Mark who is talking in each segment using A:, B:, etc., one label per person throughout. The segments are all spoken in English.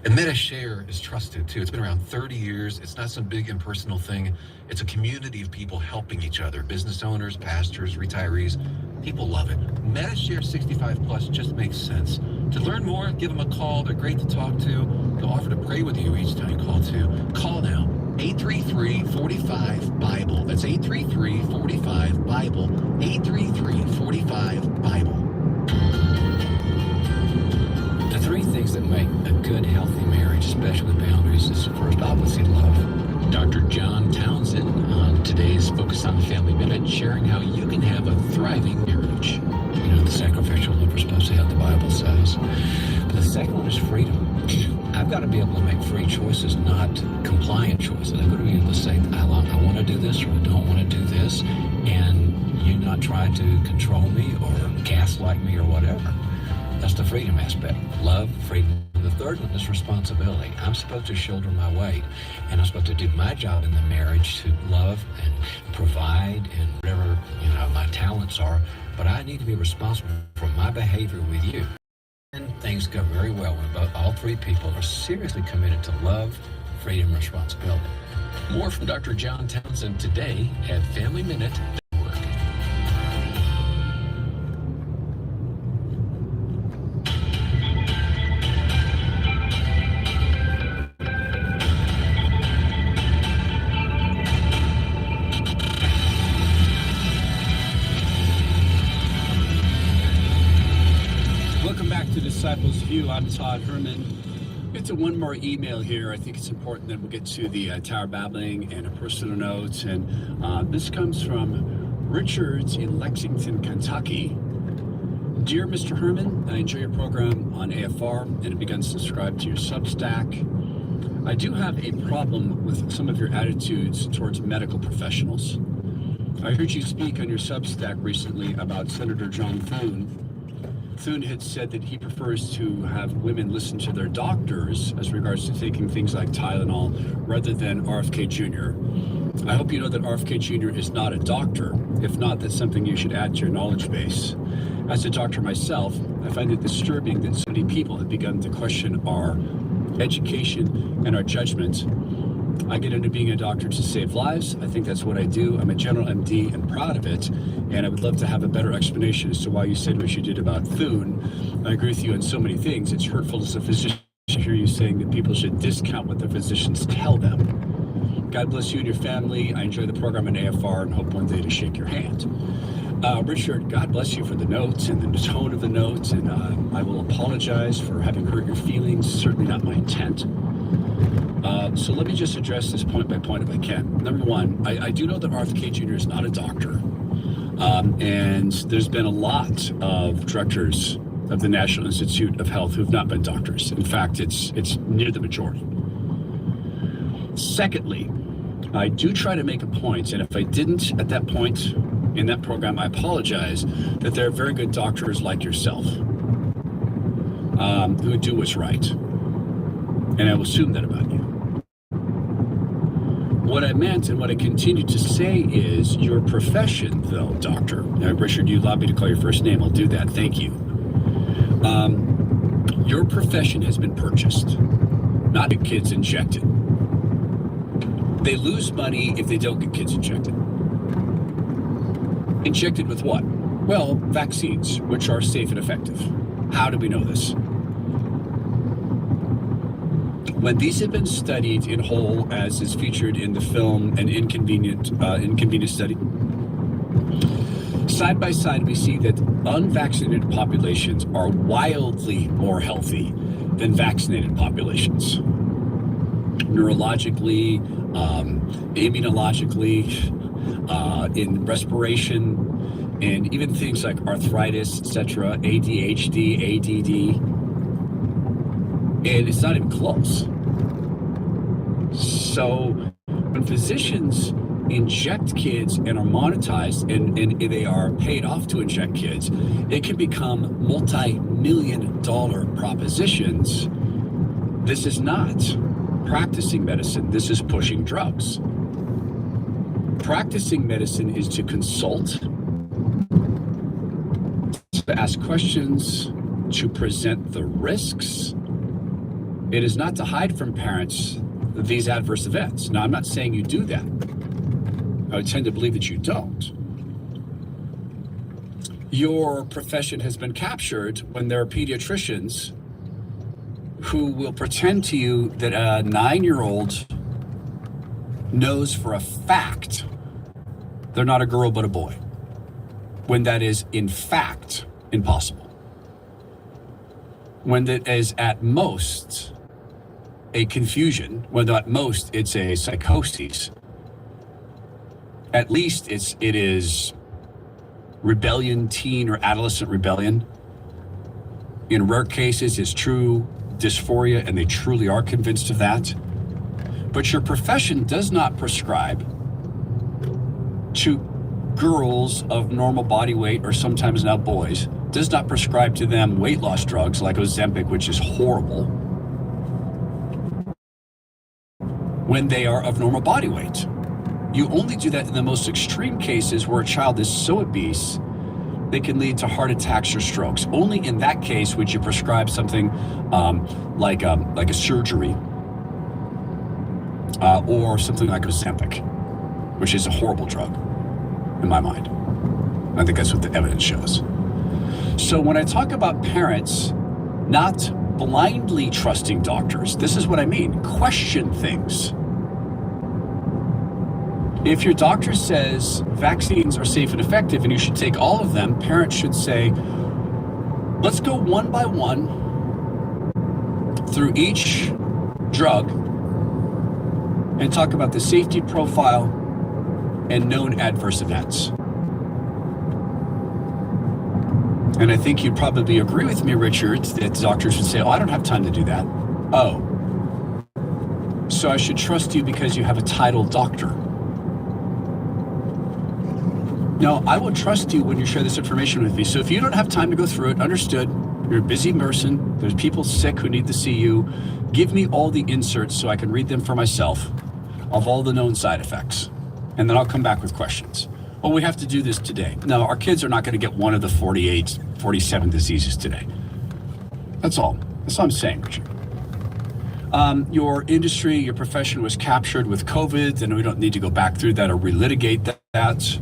A: And MetaShare is trusted too. It's been around 30 years. It's not some big impersonal thing. It's a community of people helping each other. Business owners, pastors, retirees. People love it. MetaShare 65 Plus just makes sense. To learn more, give them a call. They're great to talk to. They'll offer to pray with you each time you call too. Call now. 833-45-BIBLE. That's 833-45-BIBLE. 833-45-BIBLE. The three things that make a good, healthy marriage, especially with boundaries, is first, obviously, love. Dr. John Townsend on today's Focus on the Family Minute, sharing how you can have a thriving marriage. You know, the sacrificial love we're supposed to have, the Bible says. But the second one is freedom. I've got to be able to make free choices, not compliant choices. I've got to be able to say, I want to do this or I don't want to do this, and you not try to control me or gaslight me or whatever. That's the freedom aspect. Love, freedom. The third one is responsibility. I'm supposed to shoulder my weight, and I'm supposed to do my job in the marriage to love and provide and whatever, my talents are. But I need to be responsible for my behavior with you. And things go very well when all three people are seriously committed to love, freedom, and responsibility. More from Dr. John Townsend today at FamilyMinute.org.
B: Welcome back to Disciples View. I'm Todd Herman. It's one more email here. I think it's important that we'll get to the Tower Babbling and a personal note. And this comes from Richards in Lexington, Kentucky. Dear Mr. Herman, I enjoy your program on AFR and have begun to subscribe to your Substack. I do have a problem with some of your attitudes towards medical professionals. I heard you speak on your Substack recently about Senator John Thune. Thune had said that he prefers to have women listen to their doctors as regards to taking things like Tylenol rather than RFK Jr. I hope you know that RFK Jr. is not a doctor. If not, that's something you should add to your knowledge base. As a doctor myself, I find it disturbing that so many people have begun to question our education and our judgment. I get into being a doctor to save lives. I think that's what I do. I'm a general MD and proud of it. And I would love to have a better explanation as to why you said what you did about Thune. I agree with you on so many things. It's hurtful as a physician to hear you saying that people should discount what the physicians tell them. God bless you and your family. I enjoy the program on AFR and hope one day to shake your hand. Richard, God bless you for the notes and the tone of the notes. And I will apologize for having hurt your feelings. Certainly not my intent. So let me just address this point by point if I can. Number one, I do know that RFK Jr. is not a doctor. And there's been a lot of directors of the National Institute of Health who've not been doctors. In fact, it's near the majority. Secondly, I do try to make a point, and if I didn't at that point in that program, I apologize, that there are very good doctors like yourself who do what's right. And I will assume that about you. What I meant and what I continue to say is your profession, though, doctor. Now, Richard, you allowed me to call your first name. I'll do that. Thank you. Your profession has been purchased, not get kids injected. They lose money if they don't get kids injected. Injected with what? Well, vaccines, which are safe and effective. How do we know this? When these have been studied in whole, as is featured in the film An Inconvenient Study, side by side we see that unvaccinated populations are wildly more healthy than vaccinated populations. Neurologically, immunologically, in respiration, and even things like arthritis, etc., ADHD, ADD, and it's not even close. So when physicians inject kids and are monetized and they are paid off to inject kids, it can become multi-million-dollar propositions. This is not practicing medicine. This is pushing drugs. Practicing medicine is to consult, to ask questions, to present the risks, It is not to hide from parents these adverse events. Now, I'm not saying you do that. I tend to believe that you don't. Your profession has been captured when there are pediatricians who will pretend to you that a 9-year-old knows for a fact they're not a girl but a boy, when that is in fact impossible. When that is at most a confusion, when at most it's a psychosis, at least it is rebellion, teen or adolescent rebellion. In rare cases, it's true dysphoria, and they truly are convinced of that. But your profession does not prescribe to girls of normal body weight, or sometimes now boys, does not prescribe to them weight loss drugs like Ozempic, which is horrible, when they are of normal body weight. You only do that in the most extreme cases where a child is so obese they can lead to heart attacks or strokes. Only in that case would you prescribe something like a surgery or something like Ozempic, which is a horrible drug in my mind. I think that's what the evidence shows. So when I talk about parents not blindly trusting doctors, this is what I mean. Question things. If your doctor says vaccines are safe and effective and you should take all of them, parents should say, let's go one by one through each drug and talk about the safety profile and known adverse events. And I think you'd probably agree with me, Richard, that doctors would say, oh, I don't have time to do that. Oh, so I should trust you because you have a title doctor. No, I will trust you when you share this information with me. So if you don't have time to go through it, understood, you're a busy person, there's people sick who need to see you, give me all the inserts so I can read them for myself of all the known side effects. And then I'll come back with questions. Well, we have to do this today. No, our kids are not going to get one of the 48, 47 diseases today. That's all. That's all I'm saying, Richard. Your industry, your profession was captured with COVID, and we don't need to go back through that or relitigate that.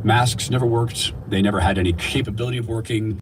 B: Masks never worked. They never had any capability of working.